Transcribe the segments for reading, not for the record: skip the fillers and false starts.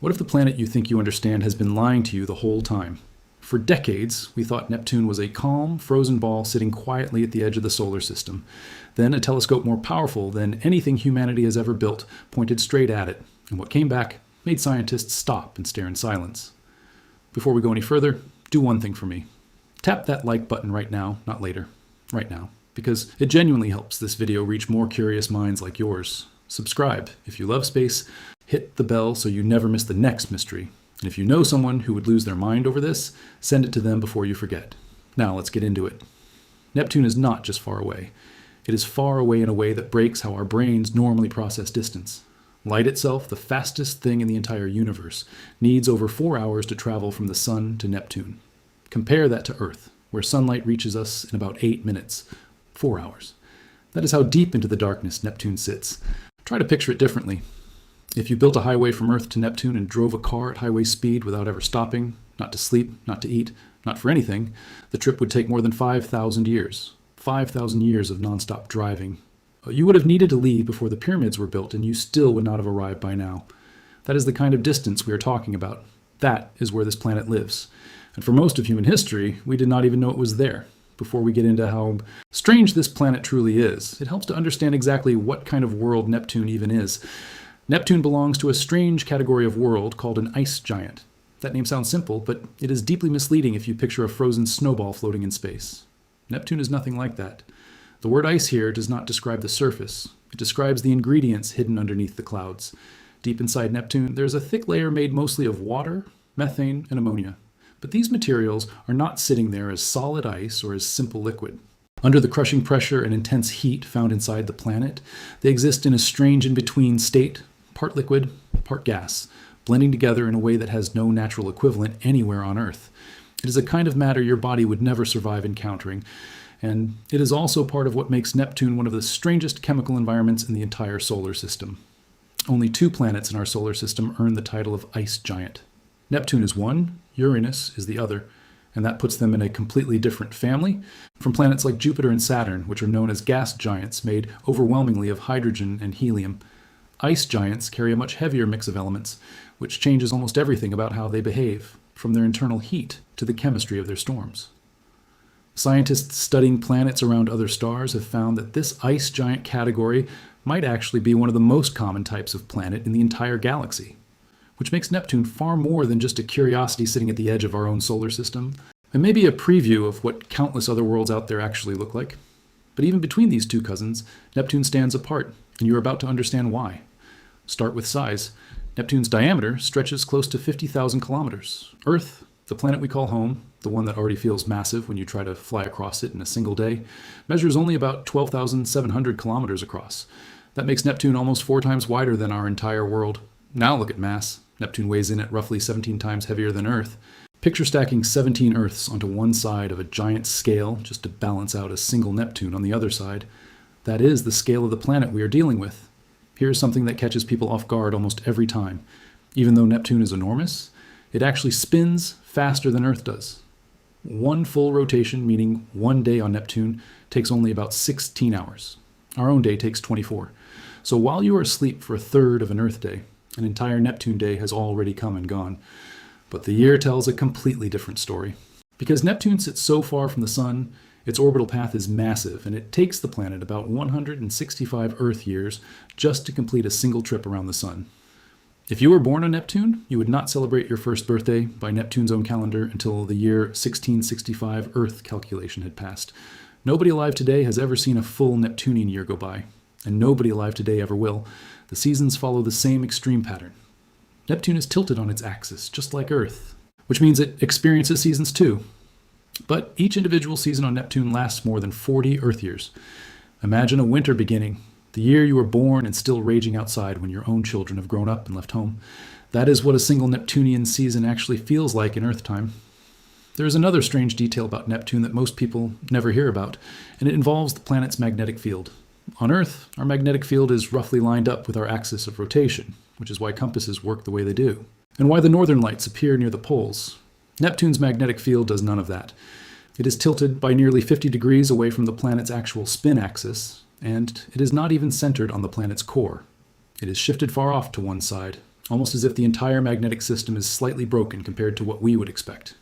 What if the planet you think you understand has been lying to you the whole time? For decades, we thought Neptune was a calm, frozen ball sitting quietly at the edge of the solar system. Then a telescope more powerful than anything humanity has ever built pointed straight at it, and what came back made scientists stop and stare in silence. Before we go any further, do one thing for me. Tap that like button right now, not later. Right now. Because it genuinely helps this video reach more curious minds like yours. Subscribe if you love space. Hit the bell so you never miss the next mystery. And if you know someone who would lose their mind over this, send it to them before you forget. Now let's get into it. Neptune is not just far away. It is far away in a way that breaks how our brains normally process distance. Light itself, the fastest thing in the entire universe, needs over 4 hours to travel from the Sun to Neptune. Compare that to Earth, where sunlight reaches us in about 8 minutes. 4 hours. That is how deep into the darkness Neptune sits. Try to picture it differently. If you built a highway from Earth to Neptune and drove a car at highway speed without ever stopping, not to sleep, not to eat, not for anything, the trip would take more than 5,000 years. 5,000 years of nonstop driving. You would have needed to leave before the pyramids were built, and you still would not have arrived by now. That is the kind of distance we are talking about. That is where this planet lives. And for most of human history, we did not even know it was there. Before we get into how strange this planet truly is, it helps to understand exactly what kind of world Neptune even is. Neptune belongs to a strange category of world called an ice giant. That name sounds simple, but it is deeply misleading if you picture a frozen snowball floating in space. Neptune is nothing like that. The word ice here does not describe the surface. It describes the ingredients hidden underneath the clouds. Deep inside Neptune, there's a thick layer made mostly of water, methane, and ammonia. But these materials are not sitting there as solid ice or as simple liquid. Under the crushing pressure and intense heat found inside the planet, they exist in a strange in-between state, part liquid, part gas, blending together in a way that has no natural equivalent anywhere on Earth. It is a kind of matter your body would never survive encountering, and it is also part of what makes Neptune one of the strangest chemical environments in the entire solar system. Only 2 planets in our solar system earn the title of ice giant. Neptune is one, Uranus is the other, and that puts them in a completely different family from planets like Jupiter and Saturn, which are known as gas giants made overwhelmingly of hydrogen and helium. Ice giants carry a much heavier mix of elements, which changes almost everything about how they behave, from their internal heat to the chemistry of their storms. Scientists studying planets around other stars have found that this ice giant category might actually be one of the most common types of planet in the entire galaxy, which makes Neptune far more than just a curiosity sitting at the edge of our own solar system, and maybe a preview of what countless other worlds out there actually look like. But even between these 2 cousins, Neptune stands apart, and you are about to understand why. Start with size. Neptune's diameter stretches close to 50,000 kilometers. Earth, the planet we call home, the one that already feels massive when you try to fly across it in a single day, measures only about 12,700 kilometers across. That makes Neptune almost 4 times wider than our entire world. Now look at mass. Neptune weighs in at roughly 17 times heavier than Earth. Picture stacking 17 Earths onto one side of a giant scale just to balance out a single Neptune on the other side. That is the scale of the planet we are dealing with. Here's something that catches people off guard almost every time. Even though Neptune is enormous, it actually spins faster than Earth does. One full rotation, meaning one day on Neptune, takes only about 16 hours. Our own day takes 24. So while you are asleep for a third of an Earth day, an entire Neptune day has already come and gone. But the year tells a completely different story. Because Neptune sits so far from the Sun, its orbital path is massive, and it takes the planet about 165 Earth years just to complete a single trip around the Sun. If you were born on Neptune, you would not celebrate your first birthday by Neptune's own calendar until the year 1665 Earth calculation had passed. Nobody alive today has ever seen a full Neptunian year go by, and nobody alive today ever will. The seasons follow the same extreme pattern. Neptune is tilted on its axis, just like Earth, which means it experiences seasons too. But each individual season on Neptune lasts more than 40 Earth years. Imagine a winter beginning, the year you were born and still raging outside when your own children have grown up and left home. That is what a single Neptunian season actually feels like in Earth time. There is another strange detail about Neptune that most people never hear about, and it involves the planet's magnetic field. On Earth, our magnetic field is roughly lined up with our axis of rotation, which is why compasses work the way they do, and why the northern lights appear near the poles. Neptune's magnetic field does none of that. It is tilted by nearly 50 degrees away from the planet's actual spin axis, and it is not even centered on the planet's core. It is shifted far off to one side, almost as if the entire magnetic system is slightly broken compared to what we would expect.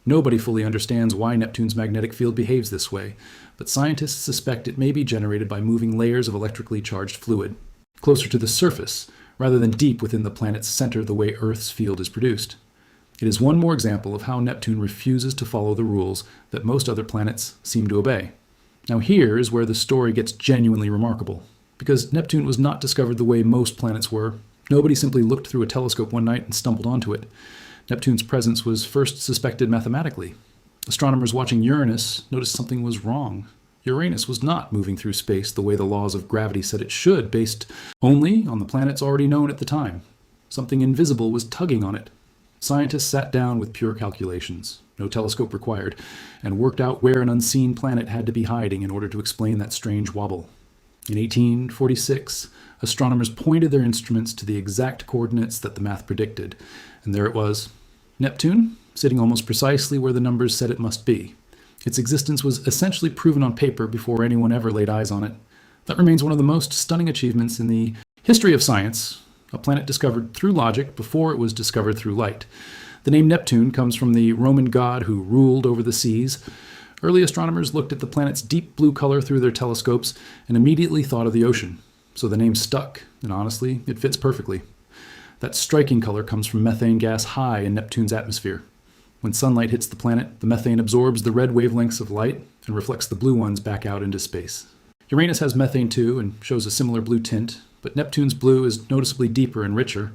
Nobody fully understands why Neptune's magnetic field behaves this way, but scientists suspect it may be generated by moving layers of electrically charged fluid closer to the surface, rather than deep within the planet's center the way Earth's field is produced. It is one more example of how Neptune refuses to follow the rules that most other planets seem to obey. Now here is where the story gets genuinely remarkable, because Neptune was not discovered the way most planets were. Nobody simply looked through a telescope one night and stumbled onto it. Neptune's presence was first suspected mathematically. Astronomers watching Uranus noticed something was wrong. Uranus was not moving through space the way the laws of gravity said it should, based only on the planets already known at the time. Something invisible was tugging on it. Scientists sat down with pure calculations, no telescope required, and worked out where an unseen planet had to be hiding in order to explain that strange wobble. In 1846, astronomers pointed their instruments to the exact coordinates that the math predicted, and there it was. Neptune, sitting almost precisely where the numbers said it must be. Its existence was essentially proven on paper before anyone ever laid eyes on it. That remains one of the most stunning achievements in the history of science, a planet discovered through logic before it was discovered through light. The name Neptune comes from the Roman god who ruled over the seas. Early astronomers looked at the planet's deep blue color through their telescopes and immediately thought of the ocean. So the name stuck, and honestly, it fits perfectly. That striking color comes from methane gas high in Neptune's atmosphere. When sunlight hits the planet, the methane absorbs the red wavelengths of light and reflects the blue ones back out into space. Uranus has methane too and shows a similar blue tint, but Neptune's blue is noticeably deeper and richer.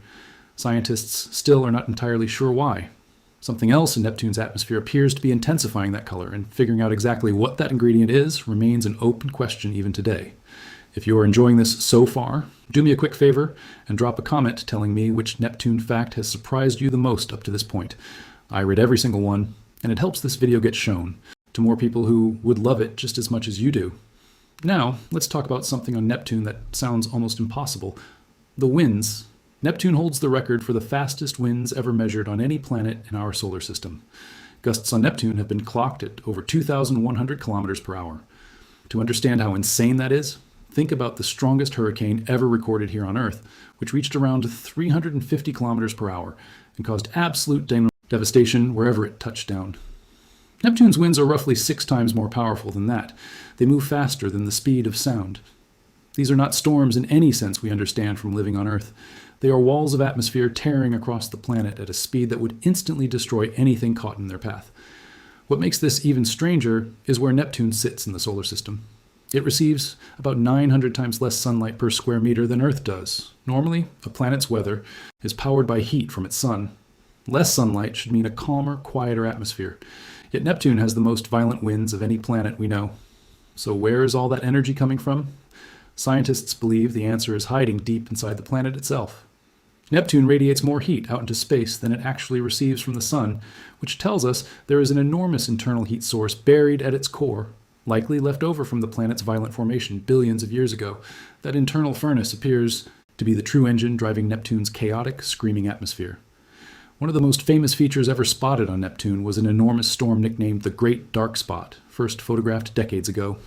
Scientists still are not entirely sure why. Something else in Neptune's atmosphere appears to be intensifying that color, and figuring out exactly what that ingredient is remains an open question even today. If you are enjoying this so far, do me a quick favor and drop a comment telling me which Neptune fact has surprised you the most up to this point. I read every single one, and it helps this video get shown to more people who would love it just as much as you do. Now, let's talk about something on Neptune that sounds almost impossible. The winds. Neptune holds the record for the fastest winds ever measured on any planet in our solar system. Gusts on Neptune have been clocked at over 2,100 kilometers per hour. To understand how insane that is, think about the strongest hurricane ever recorded here on Earth, which reached around 350 kilometers per hour and caused absolute devastation wherever it touched down. Neptune's winds are roughly 6 times more powerful than that. They move faster than the speed of sound. These are not storms in any sense we understand from living on Earth. They are walls of atmosphere tearing across the planet at a speed that would instantly destroy anything caught in their path. What makes this even stranger is where Neptune sits in the solar system. It receives about 900 times less sunlight per square meter than Earth does. Normally, a planet's weather is powered by heat from its sun. Less sunlight should mean a calmer, quieter atmosphere. Yet Neptune has the most violent winds of any planet we know. So where is all that energy coming from? Scientists believe the answer is hiding deep inside the planet itself. Neptune radiates more heat out into space than it actually receives from the sun, which tells us there is an enormous internal heat source buried at its core, likely left over from the planet's violent formation billions of years ago. That internal furnace appears to be the true engine driving Neptune's chaotic, screaming atmosphere. One of the most famous features ever spotted on Neptune was an enormous storm nicknamed the Great Dark Spot, first photographed decades ago.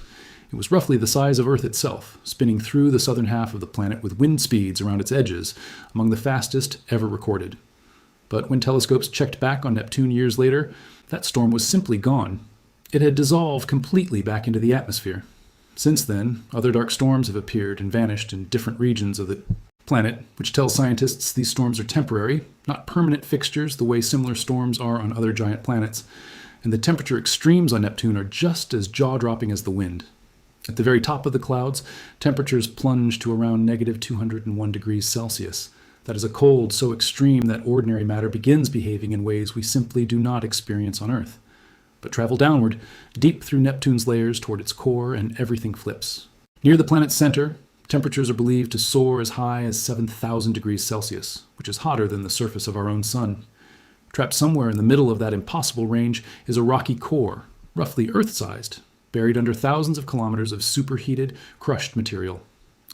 It was roughly the size of Earth itself, spinning through the southern half of the planet with wind speeds around its edges, among the fastest ever recorded. But when telescopes checked back on Neptune years later, that storm was simply gone. It had dissolved completely back into the atmosphere. Since then, other dark storms have appeared and vanished in different regions of the planet, which tells scientists these storms are temporary, not permanent fixtures the way similar storms are on other giant planets, and the temperature extremes on Neptune are just as jaw-dropping as the wind. At the very top of the clouds, temperatures plunge to around negative 201 degrees Celsius. That is a cold so extreme that ordinary matter begins behaving in ways we simply do not experience on Earth. But travel downward, deep through Neptune's layers toward its core, and everything flips. Near the planet's center, temperatures are believed to soar as high as 7,000 degrees Celsius, which is hotter than the surface of our own sun. Trapped somewhere in the middle of that impossible range is a rocky core, roughly Earth-sized, buried under thousands of kilometers of superheated, crushed material.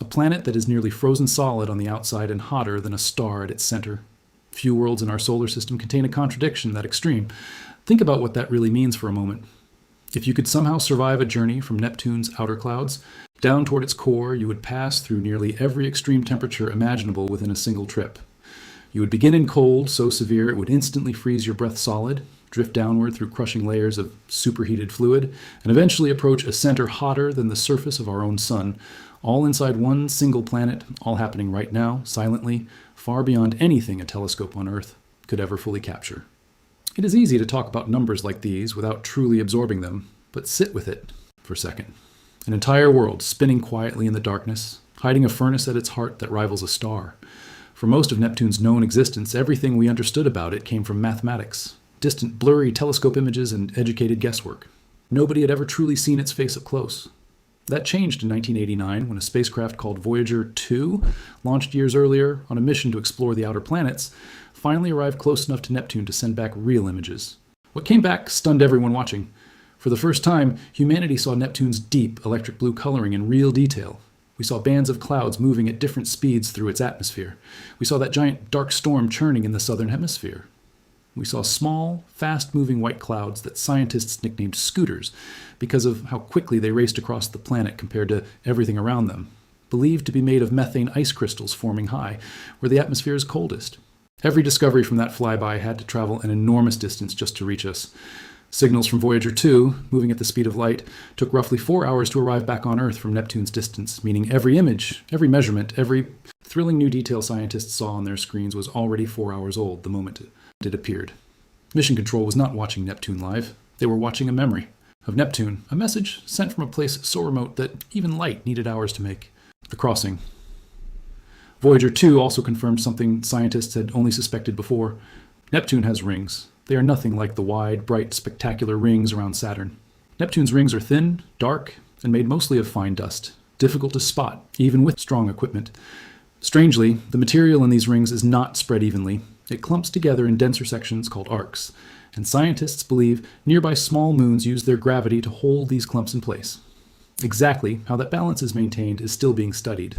A planet that is nearly frozen solid on the outside and hotter than a star at its center. Few worlds in our solar system contain a contradiction that extreme. Think about what that really means for a moment. If you could somehow survive a journey from Neptune's outer clouds, down toward its core, you would pass through nearly every extreme temperature imaginable within a single trip. You would begin in cold, so severe it would instantly freeze your breath solid, drift downward through crushing layers of superheated fluid, and eventually approach a center hotter than the surface of our own sun, all inside one single planet, all happening right now, silently, far beyond anything a telescope on Earth could ever fully capture. It is easy to talk about numbers like these without truly absorbing them, but sit with it for a second. An entire world spinning quietly in the darkness, hiding a furnace at its heart that rivals a star. For most of Neptune's known existence, everything we understood about it came from mathematics, distant blurry telescope images, and educated guesswork. Nobody had ever truly seen its face up close. That changed in 1989 when a spacecraft called Voyager 2, launched years earlier on a mission to explore the outer planets, finally arrived close enough to Neptune to send back real images. What came back stunned everyone watching. For the first time, humanity saw Neptune's deep electric blue coloring in real detail. We saw bands of clouds moving at different speeds through its atmosphere. We saw that giant dark storm churning in the southern hemisphere. We saw small, fast-moving white clouds that scientists nicknamed scooters because of how quickly they raced across the planet compared to everything around them, believed to be made of methane ice crystals forming high, where the atmosphere is coldest. Every discovery from that flyby had to travel an enormous distance just to reach us. Signals from Voyager 2, moving at the speed of light, took roughly 4 hours to arrive back on Earth from Neptune's distance, meaning every image, every measurement, every thrilling new detail scientists saw on their screens was already 4 hours old the moment it appeared. Mission Control was not watching Neptune live. They were watching a memory of Neptune, a message sent from a place so remote that even light needed hours to make. The crossing. Voyager 2 also confirmed something scientists had only suspected before. Neptune has rings. They are nothing like the wide, bright, spectacular rings around Saturn. Neptune's rings are thin, dark, and made mostly of fine dust, difficult to spot, even with strong equipment. Strangely, the material in these rings is not spread evenly. It clumps together in denser sections called arcs, and scientists believe nearby small moons use their gravity to hold these clumps in place. Exactly how that balance is maintained is still being studied.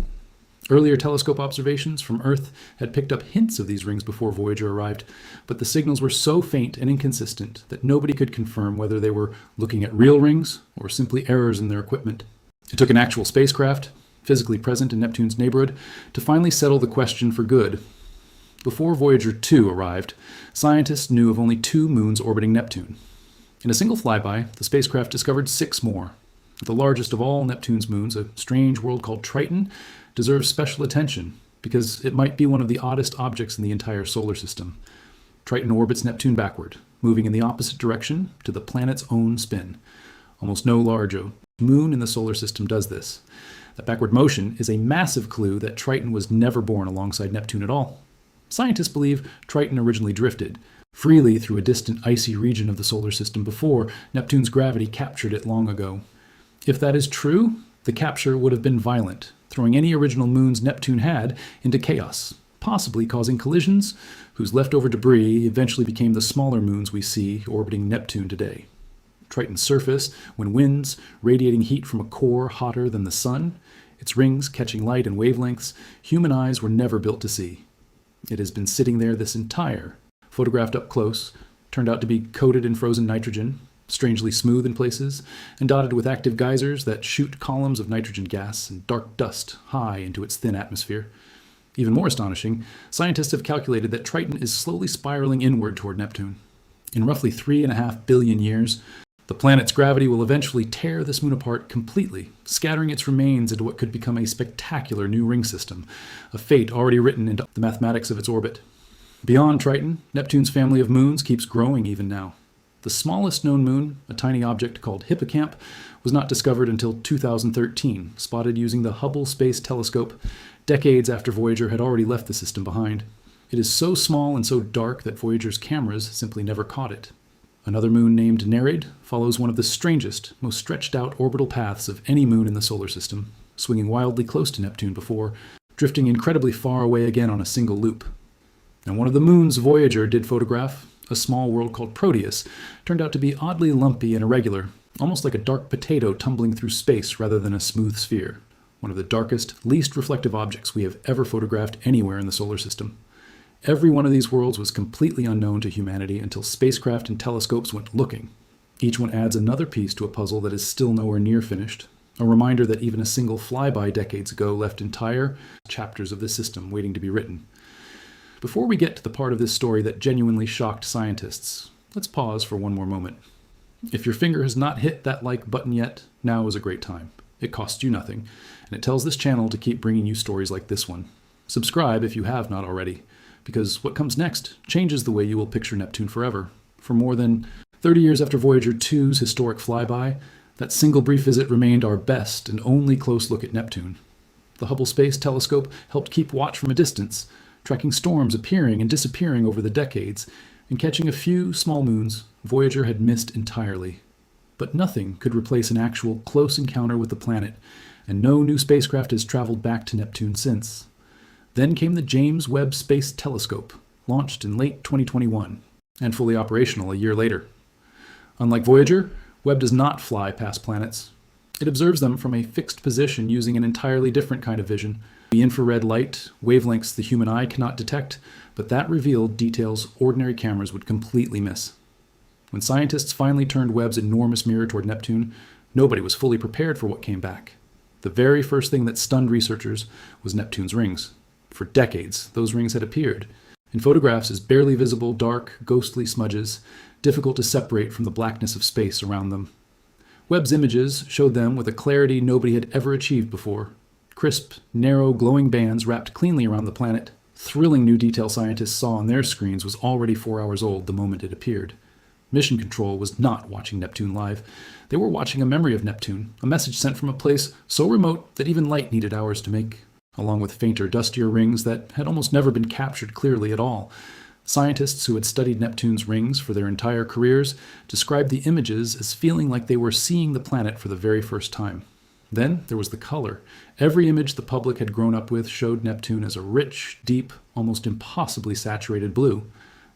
Earlier telescope observations from Earth had picked up hints of these rings before Voyager arrived, but the signals were so faint and inconsistent that nobody could confirm whether they were looking at real rings or simply errors in their equipment. It took an actual spacecraft, physically present in Neptune's neighborhood, to finally settle the question for good. Before Voyager 2 arrived, scientists knew of only 2 moons orbiting Neptune. In a single flyby, the spacecraft discovered 6 more. The largest of all Neptune's moons, a strange world called Triton, deserves special attention because it might be one of the oddest objects in the entire solar system. Triton orbits Neptune backward, moving in the opposite direction to the planet's own spin. Almost no large moon in the solar system does this. That backward motion is a massive clue that Triton was never born alongside Neptune at all. Scientists believe Triton originally drifted freely through a distant icy region of the solar system before Neptune's gravity captured it long ago. If that is true, the capture would have been violent, throwing any original moons Neptune had into chaos, possibly causing collisions whose leftover debris eventually became the smaller moons we see orbiting Neptune today. Triton's surface, when winds, radiating heat from a core hotter than the sun, its rings catching light and wavelengths, human eyes were never built to see. It has been sitting there this entire, photographed up close, turned out to be coated in frozen nitrogen, strangely smooth in places, and dotted with active geysers that shoot columns of nitrogen gas and dark dust high into its thin atmosphere. Even more astonishing, scientists have calculated that Triton is slowly spiraling inward toward Neptune. In roughly 3.5 billion years, the planet's gravity will eventually tear this moon apart completely, scattering its remains into what could become a spectacular new ring system, a fate already written into the mathematics of its orbit. Beyond Triton, Neptune's family of moons keeps growing even now. The smallest known moon, a tiny object called Hippocamp, was not discovered until 2013, spotted using the Hubble Space Telescope, decades after Voyager had already left the system behind. It is so small and so dark that Voyager's cameras simply never caught it. Another moon named Nereid follows one of the strangest, most stretched out orbital paths of any moon in the solar system, swinging wildly close to Neptune before drifting incredibly far away again on a single loop. And one of the moons Voyager did photograph, a small world called Proteus, turned out to be oddly lumpy and irregular, almost like a dark potato tumbling through space rather than a smooth sphere. One of the darkest, least reflective objects we have ever photographed anywhere in the solar system. Every one of these worlds was completely unknown to humanity until spacecraft and telescopes went looking. Each one adds another piece to a puzzle that is still nowhere near finished, a reminder that even a single flyby decades ago left entire chapters of the system waiting to be written. Before we get to the part of this story that genuinely shocked scientists, let's pause for one more moment. If your finger has not hit that like button yet, now is a great time. It costs you nothing, and it tells this channel to keep bringing you stories like this one. Subscribe if you have not already, because what comes next changes the way you will picture Neptune forever. For more than 30 years after Voyager 2's historic flyby, that single brief visit remained our best and only close look at Neptune. The Hubble Space Telescope helped keep watch from a distance, tracking storms appearing and disappearing over the decades, and catching a few small moons Voyager had missed entirely. But nothing could replace an actual close encounter with the planet, and no new spacecraft has traveled back to Neptune since. Then came the James Webb Space Telescope, launched in late 2021, and fully operational a year later. Unlike Voyager, Webb does not fly past planets. It observes them from a fixed position using an entirely different kind of vision. The infrared light, wavelengths the human eye cannot detect, but that revealed details ordinary cameras would completely miss. When scientists finally turned Webb's enormous mirror toward Neptune, nobody was fully prepared for what came back. The very first thing that stunned researchers was Neptune's rings. For decades, those rings had appeared in photographs as barely visible, dark, ghostly smudges, difficult to separate from the blackness of space around them. Webb's images showed them with a clarity nobody had ever achieved before. Crisp, narrow, glowing bands wrapped cleanly around the planet. Thrilling new detail scientists saw on their screens was already 4 hours old the moment it appeared. Mission Control was not watching Neptune live. They were watching a memory of Neptune, a message sent from a place so remote that even light needed hours to make, along with fainter, dustier rings that had almost never been captured clearly at all. Scientists who had studied Neptune's rings for their entire careers described the images as feeling like they were seeing the planet for the very first time. Then there was the color. Every image the public had grown up with showed Neptune as a rich, deep, almost impossibly saturated blue.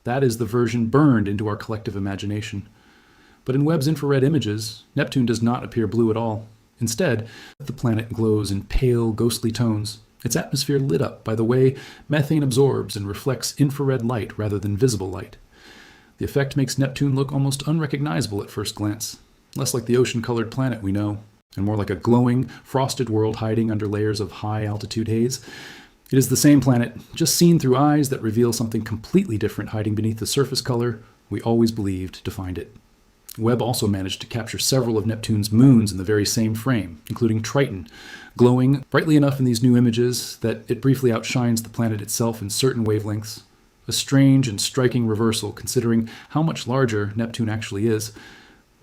That is the version burned into our collective imagination. But in Webb's infrared images, Neptune does not appear blue at all. Instead, the planet glows in pale, ghostly tones, its atmosphere lit up by the way methane absorbs and reflects infrared light rather than visible light. The effect makes Neptune look almost unrecognizable at first glance, less like the ocean-colored planet we know, and more like a glowing, frosted world hiding under layers of high-altitude haze. It is the same planet, just seen through eyes that reveal something completely different hiding beneath the surface color we always believed defined it. Webb also managed to capture several of Neptune's moons in the very same frame, including Triton, glowing brightly enough in these new images that it briefly outshines the planet itself in certain wavelengths. A strange and striking reversal considering how much larger Neptune actually is.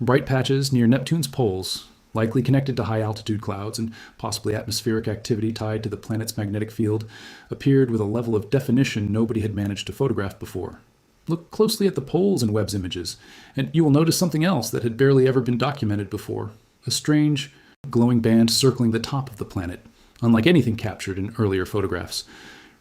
Bright patches near Neptune's poles, likely connected to high-altitude clouds and possibly atmospheric activity tied to the planet's magnetic field, appeared with a level of definition nobody had managed to photograph before. Look closely at the poles in Webb's images, and you will notice something else that had barely ever been documented before. A strange, glowing band circling the top of the planet, unlike anything captured in earlier photographs.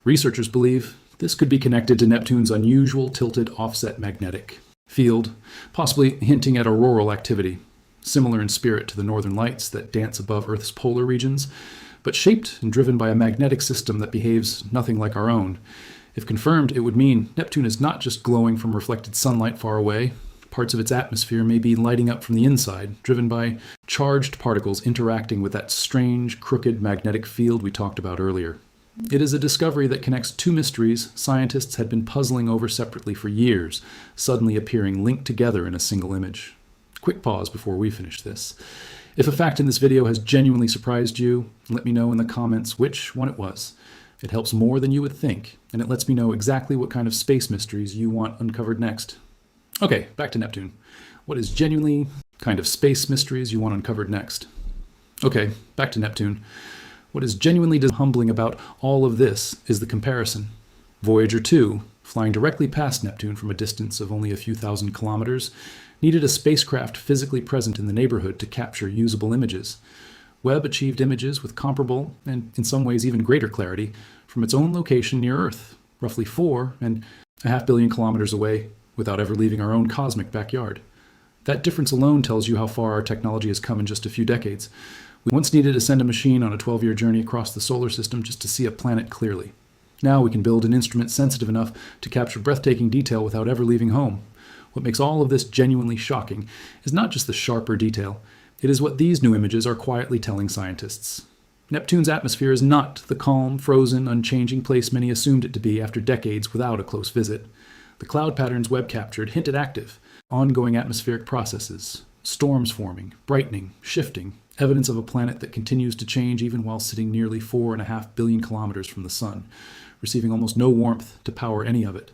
Researchers believe this could be connected to Neptune's unusual tilted offset magnetic field, possibly hinting at auroral activity, similar in spirit to the northern lights that dance above Earth's polar regions, but shaped and driven by a magnetic system that behaves nothing like our own. If confirmed, it would mean Neptune is not just glowing from reflected sunlight far away. Parts of its atmosphere may be lighting up from the inside, driven by charged particles interacting with that strange, crooked magnetic field we talked about earlier. It is a discovery that connects two mysteries scientists had been puzzling over separately for years, suddenly appearing linked together in a single image. Quick pause before we finish this. If a fact in this video has genuinely surprised you, let me know in the comments which one it was. It helps more than you would think, and it lets me know exactly what kind of space mysteries you want uncovered next. Okay, back to Neptune. What is genuinely kind of space mysteries you want uncovered next? Okay, back to Neptune. What is genuinely humbling about all of this is the comparison. Voyager 2, flying directly past Neptune from a distance of only a few thousand kilometers, needed a spacecraft physically present in the neighborhood to capture usable images. Webb achieved images with comparable, and in some ways even greater clarity, from its own location near Earth, roughly 4.5 billion kilometers away, without ever leaving our own cosmic backyard. That difference alone tells you how far our technology has come in just a few decades. We once needed to send a machine on a 12-year journey across the solar system just to see a planet clearly. Now we can build an instrument sensitive enough to capture breathtaking detail without ever leaving home. What makes all of this genuinely shocking is not just the sharper detail. It is what these new images are quietly telling scientists. Neptune's atmosphere is not the calm, frozen, unchanging place many assumed it to be after decades without a close visit. The cloud patterns Webb captured hint at active, ongoing atmospheric processes, storms forming, brightening, shifting, evidence of a planet that continues to change even while sitting nearly 4.5 billion kilometers from the sun, receiving almost no warmth to power any of it.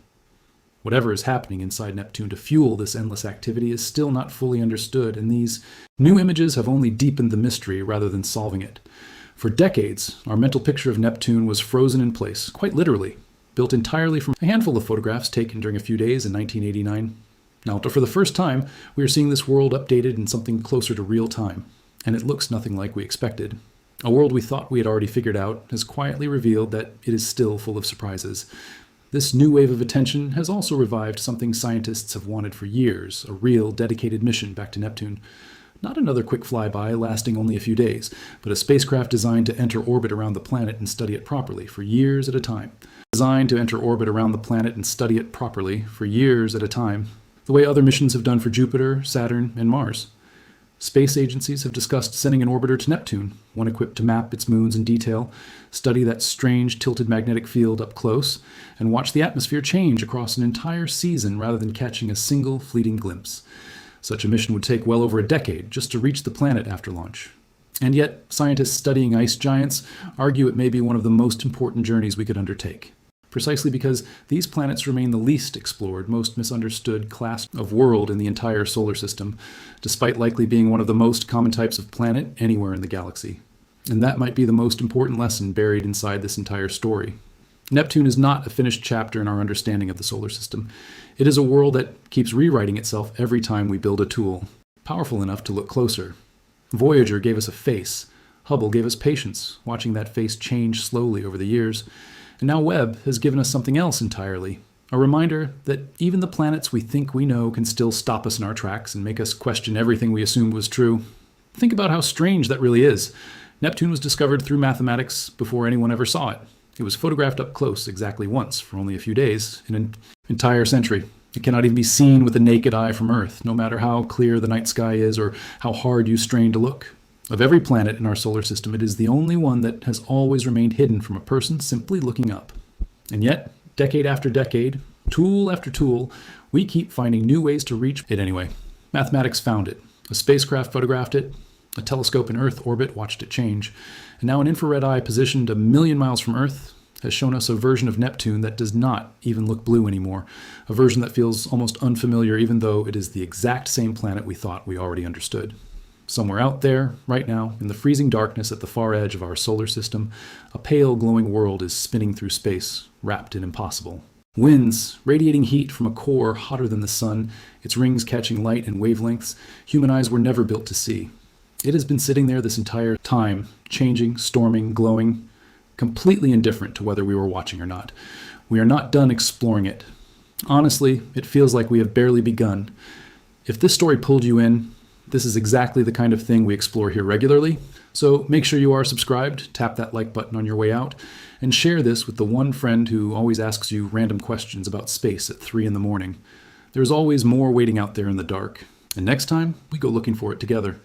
Whatever is happening inside Neptune to fuel this endless activity is still not fully understood, and these new images have only deepened the mystery rather than solving it. For decades, our mental picture of Neptune was frozen in place, quite literally, built entirely from a handful of photographs taken during a few days in 1989. Now, for the first time, we are seeing this world updated in something closer to real time, and it looks nothing like we expected. A world we thought we had already figured out has quietly revealed that it is still full of surprises. This new wave of attention has also revived something scientists have wanted for years, a real, dedicated mission back to Neptune. Not another quick flyby lasting only a few days, but a spacecraft designed to enter orbit around the planet and study it properly for years at a time. Designed to enter orbit around the planet and study it properly for years at a time, the way other missions have done for Jupiter, Saturn, and Mars. Space agencies have discussed sending an orbiter to Neptune, one equipped to map its moons in detail, study that strange tilted magnetic field up close, and watch the atmosphere change across an entire season rather than catching a single fleeting glimpse. Such a mission would take well over a decade just to reach the planet after launch. And yet, scientists studying ice giants argue it may be one of the most important journeys we could undertake. Precisely because these planets remain the least explored, most misunderstood class of world in the entire solar system, despite likely being one of the most common types of planet anywhere in the galaxy. And that might be the most important lesson buried inside this entire story. Neptune is not a finished chapter in our understanding of the solar system. It is a world that keeps rewriting itself every time we build a tool, powerful enough to look closer. Voyager gave us a face. Hubble gave us patience, watching that face change slowly over the years. And now Webb has given us something else entirely, a reminder that even the planets we think we know can still stop us in our tracks and make us question everything we assumed was true. Think about how strange that really is. Neptune was discovered through mathematics before anyone ever saw it. It was photographed up close exactly once for only a few days in an entire century. It cannot even be seen with the naked eye from Earth, no matter how clear the night sky is or how hard you strain to look. Of every planet in our solar system, it is the only one that has always remained hidden from a person simply looking up. And yet, decade after decade, tool after tool, we keep finding new ways to reach it anyway. Mathematics found it. A spacecraft photographed it. A telescope in Earth orbit watched it change. And now an infrared eye positioned 1 million miles from Earth has shown us a version of Neptune that does not even look blue anymore. A version that feels almost unfamiliar even though it is the exact same planet we thought we already understood. Somewhere out there, right now, in the freezing darkness at the far edge of our solar system, a pale glowing world is spinning through space, wrapped in impossible. Winds, radiating heat from a core hotter than the sun, its rings catching light in wavelengths human eyes were never built to see. It has been sitting there this entire time, changing, storming, glowing, completely indifferent to whether we were watching or not. We are not done exploring it. Honestly, it feels like we have barely begun. If this story pulled you in, this is exactly the kind of thing we explore here regularly, so make sure you are subscribed, tap that like button on your way out, and share this with the one friend who always asks you random questions about space at 3 in the morning. There's always more waiting out there in the dark, and next time, we go looking for it together.